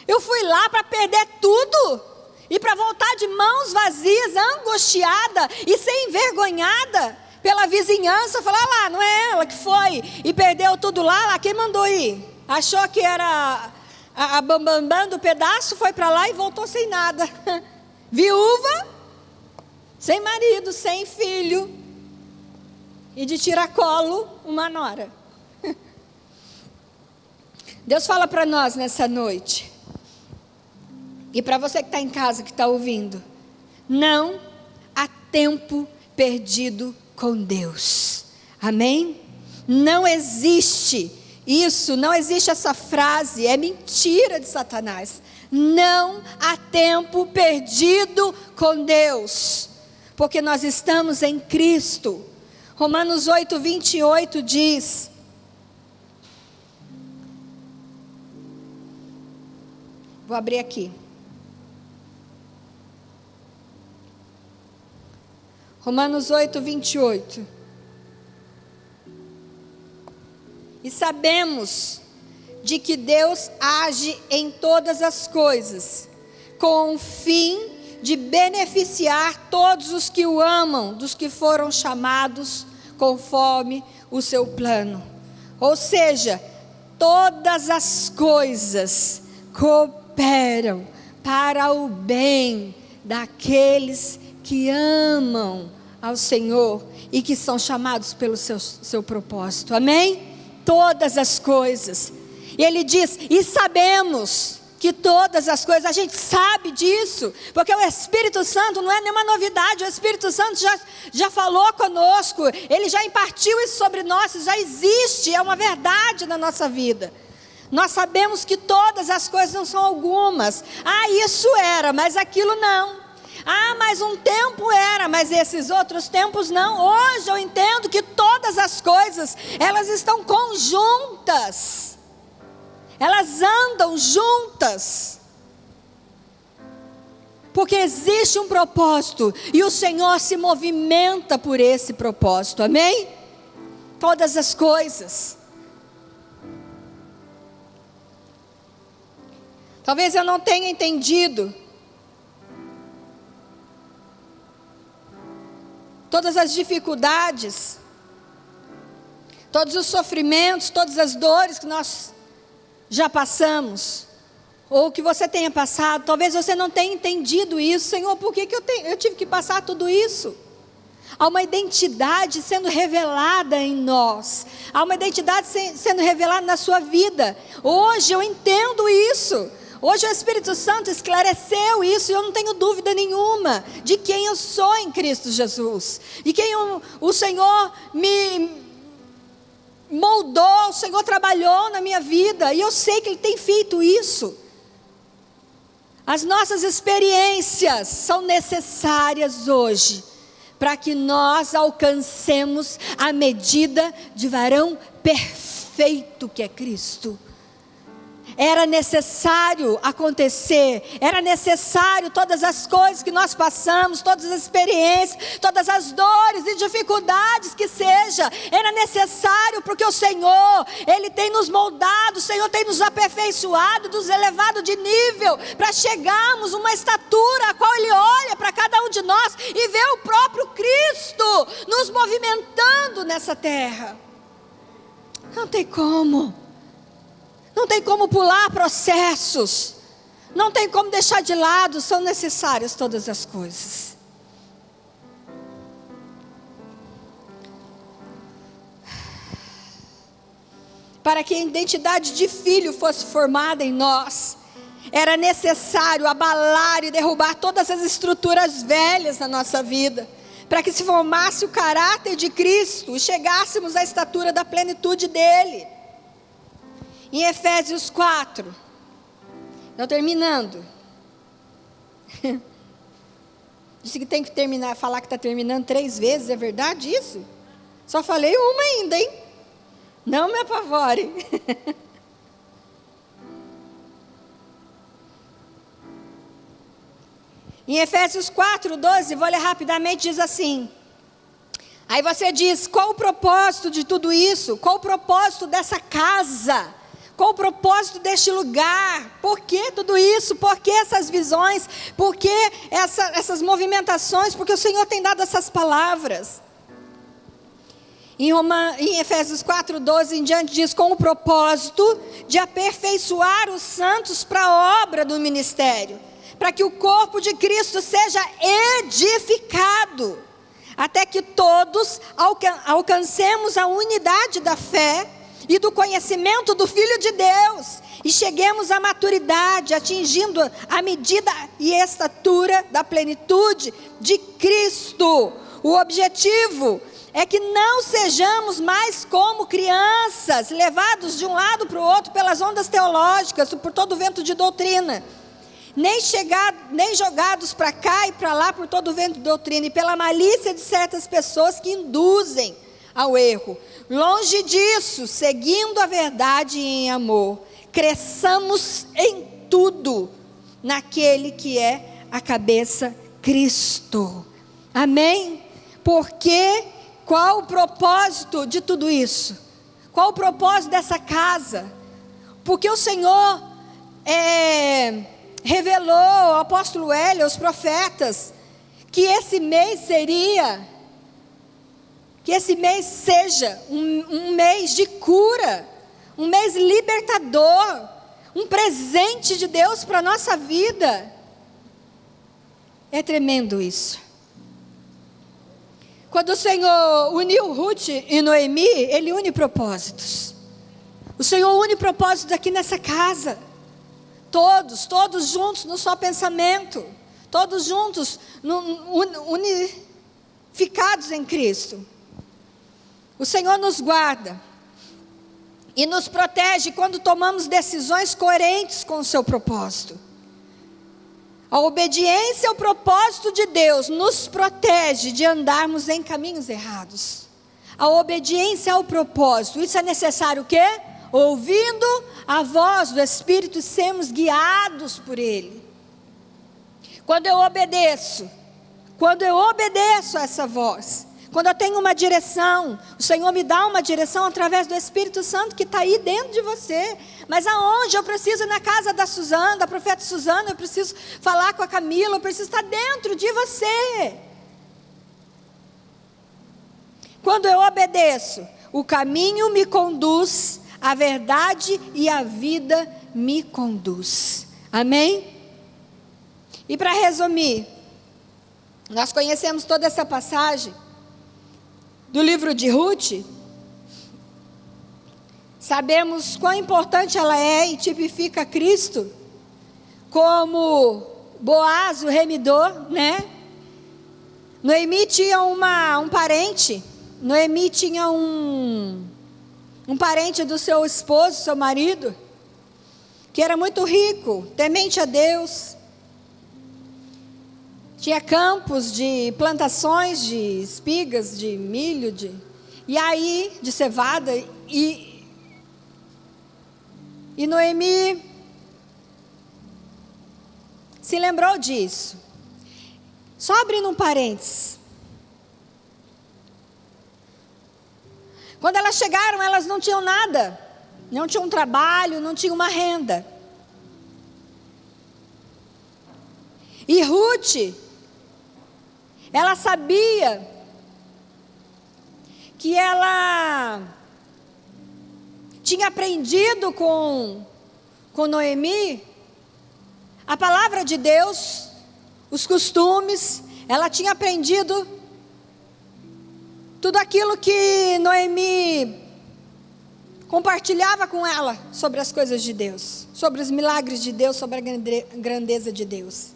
Eu fui lá para perder tudo. E para voltar de mãos vazias, angustiada e sem envergonhada pela vizinhança. Falar: lá, não é ela que foi e perdeu tudo lá, quem mandou ir? Achou que era a bambambam do pedaço, foi para lá e voltou sem nada. Viúva, sem marido, sem filho. E de tiracolo, uma nora. Deus fala para nós nessa noite. E para você que está em casa, que está ouvindo. Não há tempo perdido com Deus. Amém? Não existe isso, não existe essa frase. É mentira de Satanás. Não há tempo perdido com Deus. Porque nós estamos em Cristo. Romanos 8, 28 diz: vou abrir aqui. Romanos 8, 28. e sabemos de que Deus age em todas as coisas, com o fim de beneficiar todos os que o amam, dos que foram chamados conforme o seu plano. Ou seja, todas as coisas cooperam para o bem daqueles que amam ao Senhor e que são chamados pelo seu propósito. Amém? Todas as coisas. E ele diz, e sabemos que todas as coisas, a gente sabe disso, porque o Espírito Santo não é nenhuma novidade, o Espírito Santo já falou conosco, ele já impartiu isso sobre nós, isso já existe, é uma verdade na nossa vida. Nós sabemos que todas as coisas não são algumas. Isso era, mas aquilo não. Mas um tempo era, mas esses outros tempos não. Hoje eu entendo que todas as coisas, elas estão conjuntas. Elas andam juntas. Porque existe um propósito e o Senhor se movimenta por esse propósito. Amém? Todas as coisas. Talvez eu não tenha entendido todas as dificuldades, todos os sofrimentos, todas as dores que nós já passamos, ou que você tenha passado. Talvez você não tenha entendido isso. Senhor, por que eu tive que passar tudo isso? Há uma identidade sendo revelada em nós, há uma identidade sendo revelada na sua vida. Hoje eu entendo isso. Hoje o Espírito Santo esclareceu isso e eu não tenho dúvida nenhuma de quem eu sou em Cristo Jesus. De quem o Senhor me moldou, o Senhor trabalhou na minha vida. E eu sei que Ele tem feito isso. As nossas experiências são necessárias hoje para que nós alcancemos a medida de varão perfeito que é Cristo. Era necessário acontecer, era necessário todas as coisas que nós passamos, todas as experiências, todas as dores e dificuldades que seja, era necessário porque o Senhor, Ele tem nos moldado, o Senhor tem nos aperfeiçoado, nos elevado de nível, para chegarmos a uma estatura a qual Ele olha para cada um de nós e vê o próprio Cristo nos movimentando nessa terra. Não tem como. Não tem como pular processos, não tem como deixar de lado, são necessárias todas as coisas. Para que a identidade de filho fosse formada em nós, era necessário abalar e derrubar todas as estruturas velhas na nossa vida, para que se formasse o caráter de Cristo e chegássemos à estatura da plenitude dEle. Em Efésios 4, estou terminando. Disse que tem que terminar, falar que está terminando 3 vezes, é verdade isso? Só falei uma ainda, hein? Não me apavore. Em Efésios 4, 12, vou ler rapidamente, diz assim. Aí você diz, qual o propósito de tudo isso? Qual o propósito dessa casa? Qual o propósito deste lugar? Por que tudo isso? Por que essas visões? Por que essas movimentações? Porque o Senhor tem dado essas palavras. Em Efésios 4:12 em diante diz, com o propósito de aperfeiçoar os santos para a obra do ministério, para que o corpo de Cristo seja edificado, até que todos alcancemos a unidade da fé e do conhecimento do Filho de Deus, e cheguemos à maturidade, atingindo a medida e estatura da plenitude de Cristo. O objetivo é que não sejamos mais como crianças, levados de um lado para o outro pelas ondas teológicas, por todo o vento de doutrina, nem jogados para cá e para lá por todo o vento de doutrina, e pela malícia de certas pessoas que induzem ao erro. Longe disso, seguindo a verdade em amor, cresçamos em tudo naquele que é a cabeça, Cristo. Amém? Porque qual o propósito de tudo isso? Qual o propósito dessa casa? Porque o Senhor revelou ao apóstolo Hélio, aos profetas, que esse mês seja um mês de cura, um mês libertador, um presente de Deus para a nossa vida. É tremendo isso. Quando o Senhor uniu Ruth e Noemi, Ele une propósitos. O Senhor une propósitos aqui nessa casa. Todos juntos no só pensamento. Todos juntos, unificados em Cristo. O Senhor nos guarda e nos protege quando tomamos decisões coerentes com o seu propósito. A obediência ao propósito de Deus nos protege de andarmos em caminhos errados. A obediência ao propósito, isso é necessário o quê? Ouvindo a voz do Espírito e sermos guiados por Ele. Quando eu obedeço a essa voz, quando eu tenho uma direção, o Senhor me dá uma direção através do Espírito Santo que está aí dentro de você. Mas aonde? Eu preciso ir na casa da Suzana, da profeta Suzana, eu preciso falar com a Camila, eu preciso estar dentro de você. Quando eu obedeço, o caminho me conduz, a verdade e a vida me conduz. Amém? E para resumir, nós conhecemos toda essa passagem do livro de Ruth. Sabemos quão importante ela é e tipifica Cristo, como Boaz, o remidor, né? Noemi tinha um parente, Noemi tinha um parente do seu esposo, seu marido, que era muito rico, temente a Deus. Tinha campos de plantações de espigas, de milho, de cevada. E Noemi se lembrou disso. Só abrindo um parênteses. Quando elas chegaram, elas não tinham nada. Não tinham um trabalho, não tinham uma renda. E Ruth, ela sabia que ela tinha aprendido com Noemi a palavra de Deus, os costumes. Ela tinha aprendido tudo aquilo que Noemi compartilhava com ela sobre as coisas de Deus, sobre os milagres de Deus, sobre a grandeza de Deus.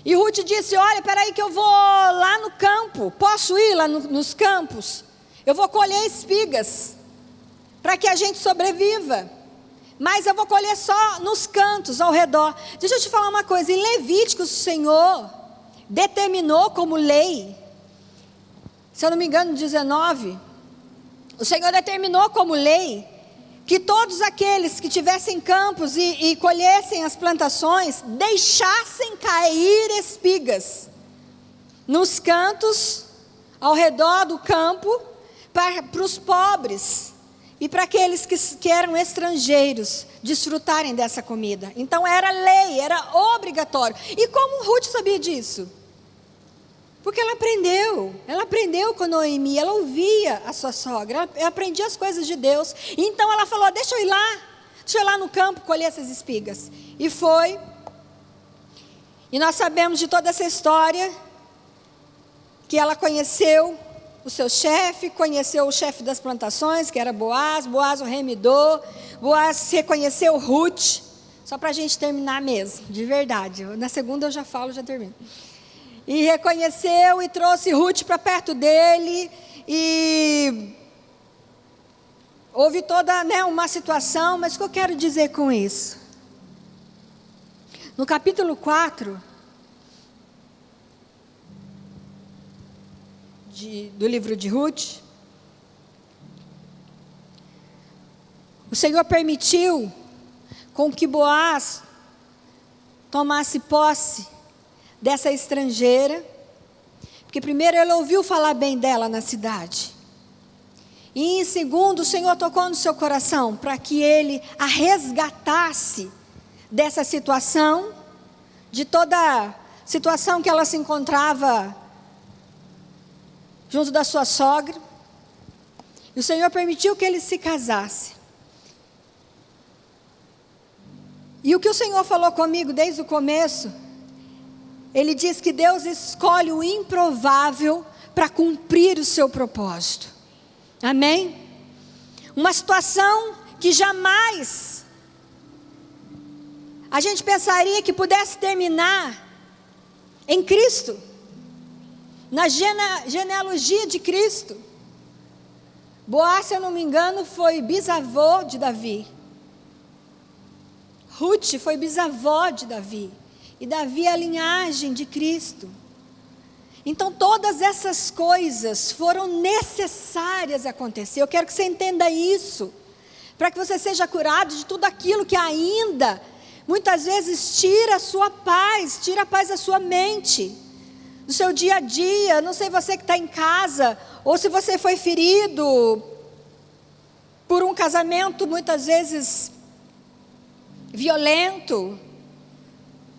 E Ruth disse: olha, peraí que eu vou lá no campo, posso ir lá nos campos? Eu vou colher espigas, para que a gente sobreviva, mas eu vou colher só nos cantos, ao redor. Deixa eu te falar uma coisa, em Levíticos o Senhor determinou como lei, se eu não me engano 19, o Senhor determinou como lei, que todos aqueles que tivessem campos e colhessem as plantações, deixassem cair espigas nos cantos, ao redor do campo, para os pobres e para aqueles que eram estrangeiros desfrutarem dessa comida. Então era lei, era obrigatório. E como Ruth sabia disso? Porque ela aprendeu com Noemi, ela ouvia a sua sogra, ela aprendia as coisas de Deus. Então ela falou: deixa eu ir lá no campo colher essas espigas. E foi. E nós sabemos de toda essa história, que ela conheceu o seu chefe, conheceu o chefe das plantações, que era Boaz o remidor. Boaz reconheceu Ruth, só para a gente terminar mesmo, de verdade. Na segunda eu já falo, já termino. E reconheceu e trouxe Ruth para perto dele. E houve toda uma situação, mas o que eu quero dizer com isso? No capítulo 4 do livro de Ruth, o Senhor permitiu com que Boaz tomasse posse dessa estrangeira, porque primeiro ele ouviu falar bem dela na cidade, E em segundo, o Senhor tocou no seu coração para que ele a resgatasse dessa situação, de toda situação que ela se encontrava junto da sua sogra. E o Senhor permitiu que ele se casasse. E o que o Senhor falou comigo desde o começo, Ele diz que Deus escolhe o improvável para cumprir o seu propósito. Amém? Uma situação que jamais a gente pensaria que pudesse terminar em Cristo, na genealogia de Cristo. Boaz, se eu não me engano, foi bisavô de Davi. Ruth foi bisavó de Davi. E Davi é a linhagem de Cristo. Então todas essas coisas foram necessárias acontecer. Eu quero que você entenda isso, para que você seja curado de tudo aquilo que ainda, muitas vezes, tira a sua paz, tira a paz da sua mente, do seu dia a dia. Não sei você que está em casa, ou se você foi ferido por um casamento muitas vezes violento,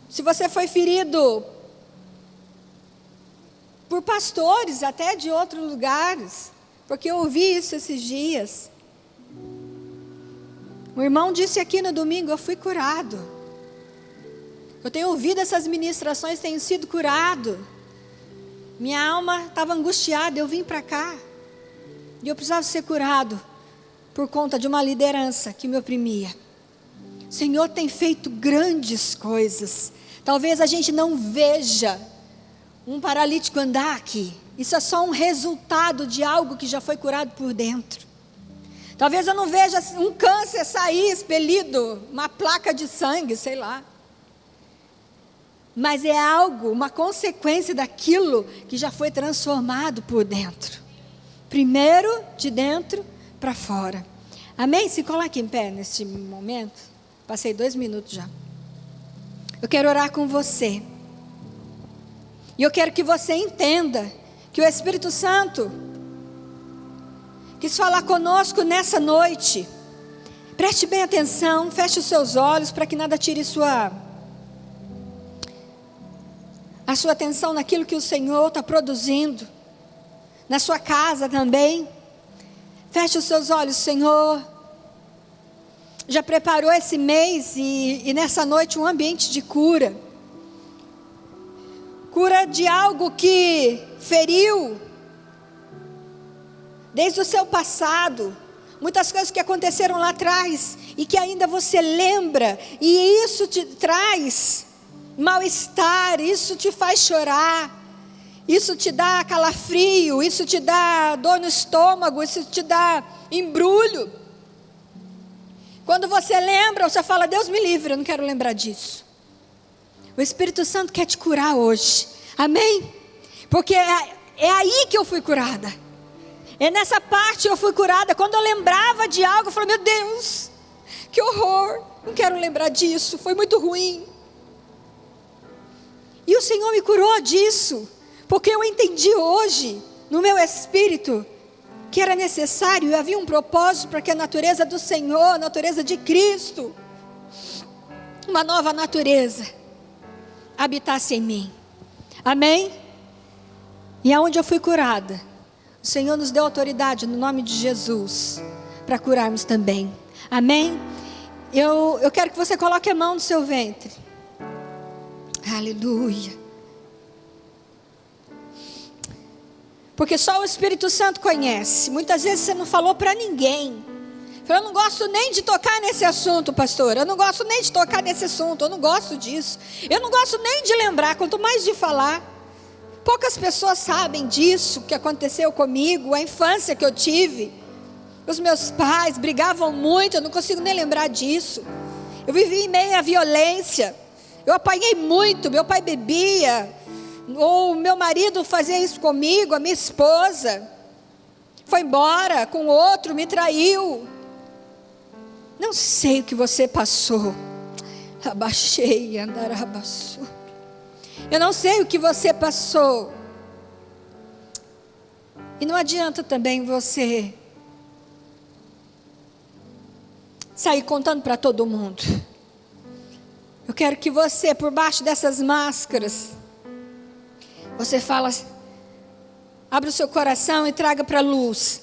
se você foi ferido por pastores até de outros lugares, porque eu ouvi isso esses dias. O irmão disse aqui no domingo: eu fui curado. Eu tenho ouvido essas ministrações, tenho sido curado. Minha alma estava angustiada, eu vim para cá. E eu precisava ser curado por conta de uma liderança que me oprimia. O Senhor tem feito grandes coisas. Talvez a gente não veja um paralítico andar aqui. Isso é só um resultado de algo que já foi curado por dentro. Talvez eu não veja um câncer sair expelido, uma placa de sangue, sei lá. Mas é algo, uma consequência daquilo que já foi transformado por dentro. Primeiro de dentro para fora. Amém? Se coloque em pé neste momento. Passei 2 minutos já. Eu quero orar com você. E eu quero que você entenda que o Espírito Santo quis falar conosco nessa noite. Preste bem atenção, feche os seus olhos para que nada tire a sua atenção naquilo que o Senhor está produzindo. Na sua casa também. Feche os seus olhos. Senhor já preparou esse mês e nessa noite um ambiente de cura. Cura de algo que feriu desde o seu passado. Muitas coisas que aconteceram lá atrás e que ainda você lembra. E isso te traz mal-estar, isso te faz chorar. Isso te dá calafrio, isso te dá dor no estômago, isso te dá embrulho. Quando você lembra, você fala: Deus me livre, eu não quero lembrar disso. O Espírito Santo quer te curar hoje. Amém? Porque é aí que eu fui curada. É nessa parte que eu fui curada. Quando eu lembrava de algo, eu falei: meu Deus, que horror, não quero lembrar disso, foi muito ruim. E o Senhor me curou disso, porque eu entendi hoje, no meu espírito, que era necessário e havia um propósito para que a natureza do Senhor, a natureza de Cristo, uma nova natureza, habitasse em mim. Amém? E aonde eu fui curada, o Senhor nos deu autoridade no nome de Jesus para curarmos também. Amém? Eu quero que você coloque a mão no seu ventre. Aleluia. Porque só o Espírito Santo conhece. Muitas vezes você não falou para ninguém. Eu não gosto nem de tocar nesse assunto, pastor. Eu não gosto nem de tocar nesse assunto. Eu não gosto disso. Eu não gosto nem de lembrar, quanto mais de falar. Poucas pessoas sabem disso, que aconteceu comigo, a infância que eu tive. Os meus pais brigavam muito, eu não consigo nem lembrar disso. Eu vivi em meio à violência. Eu apanhei muito, meu pai bebia. Ou meu marido fazia isso comigo, a minha esposa foi embora com outro, me traiu. Não sei o que você passou. Abaixei, andarabaçu. Eu não sei o que você passou. E não adianta também você sair contando para todo mundo. Eu quero que você, por baixo dessas máscaras, você fala, abre o seu coração e traga para a luz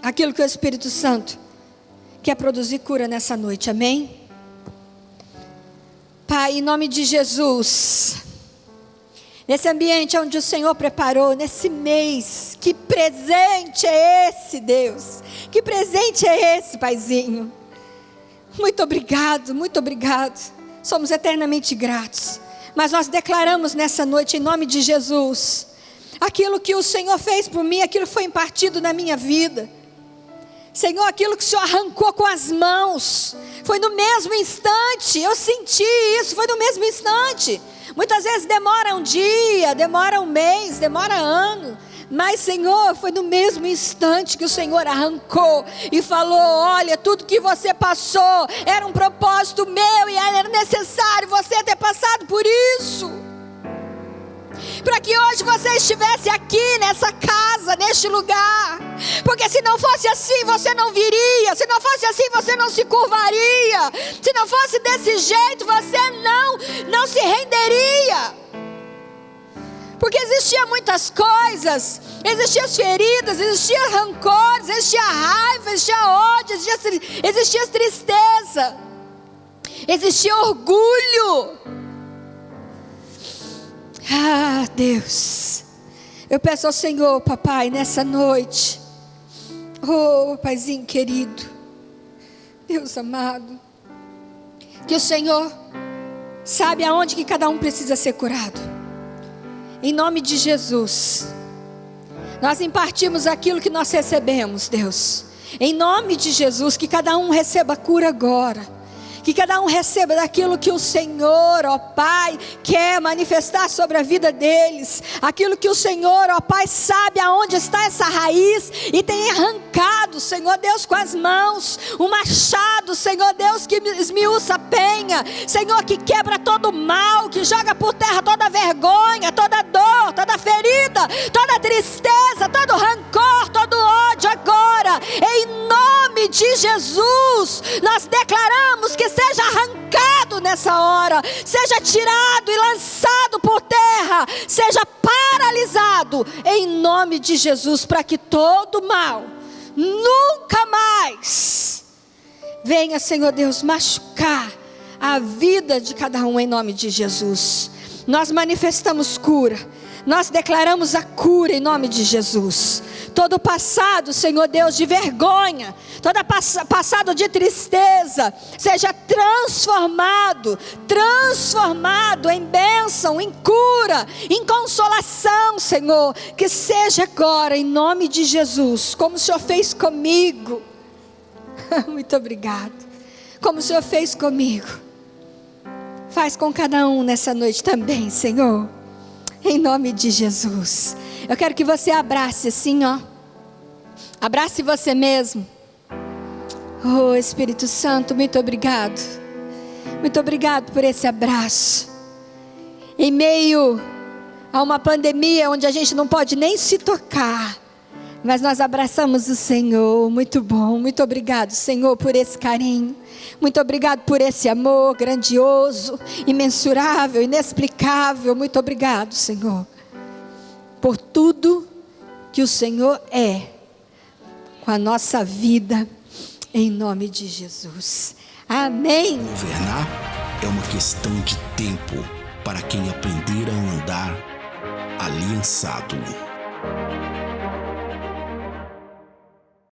aquilo que o Espírito Santo quer produzir cura nessa noite, amém? Pai, em nome de Jesus, nesse ambiente onde o Senhor preparou, nesse mês, que presente é esse, Deus? Que presente é esse, Paizinho? Muito obrigado, muito obrigado. Somos eternamente gratos. Mas nós declaramos nessa noite, em nome de Jesus, aquilo que o Senhor fez por mim, aquilo foi impartido na minha vida. Senhor, aquilo que o Senhor arrancou com as mãos, foi no mesmo instante. Eu senti isso, foi no mesmo instante. Muitas vezes demora um dia, demora um mês, demora ano. Mas, Senhor, foi no mesmo instante que o Senhor arrancou e falou, olha, tudo que você passou era um propósito meu e era necessário você ter passado por isso. Para que hoje você estivesse aqui nessa casa, neste lugar. Porque se não fosse assim, você não viria. Se não fosse assim, você não se curvaria. Se não fosse desse jeito, você não se renderia. Porque existiam muitas coisas, existiam feridas, existiam rancores, existia raiva, existia ódio, existia tristeza, existia orgulho. Ah, Deus, eu peço ao Senhor, papai, nessa noite, oh, paizinho querido, Deus amado, que o Senhor sabe aonde que cada um precisa ser curado. Em nome de Jesus, nós impartimos aquilo que nós recebemos, Deus. Em nome de Jesus, que cada um receba cura agora. Que cada um receba daquilo que o Senhor, ó Pai, quer manifestar sobre a vida deles. Aquilo que o Senhor, ó Pai, sabe aonde está essa raiz e tem arrancado, Senhor Deus, com as mãos. O machado, Senhor Deus, que esmiuça a penha. Senhor, que quebra todo o mal, que joga por terra toda vergonha, toda dor, toda ferida, toda tristeza, todo rancor, todo ódio agora. Em nome de Jesus, nós declaramos que seja arrancado nessa hora, seja tirado e lançado por terra, seja paralisado em nome de Jesus, para que todo mal nunca mais venha, Senhor Deus, machucar a vida de cada um em nome de Jesus. Nós manifestamos cura, nós declaramos a cura em nome de Jesus. Todo passado, Senhor Deus, de vergonha, todo passado de tristeza, seja transformado em bênção, em cura, em consolação, Senhor. Que seja agora, em nome de Jesus, como o Senhor fez comigo. Muito obrigado. Como o Senhor fez comigo, faz com cada um nessa noite também, Senhor. Em nome de Jesus. Eu quero que você abrace assim, ó. Abrace você mesmo. Oh, Espírito Santo, muito obrigado. Muito obrigado por esse abraço. Em meio a uma pandemia onde a gente não pode nem se tocar, mas nós abraçamos o Senhor. Muito bom. Muito obrigado, Senhor, por esse carinho. Muito obrigado por esse amor grandioso, imensurável, inexplicável. Muito obrigado, Senhor, por tudo que o Senhor é com a nossa vida, em nome de Jesus. Amém. Governar é uma questão de tempo para quem aprender a andar aliançado.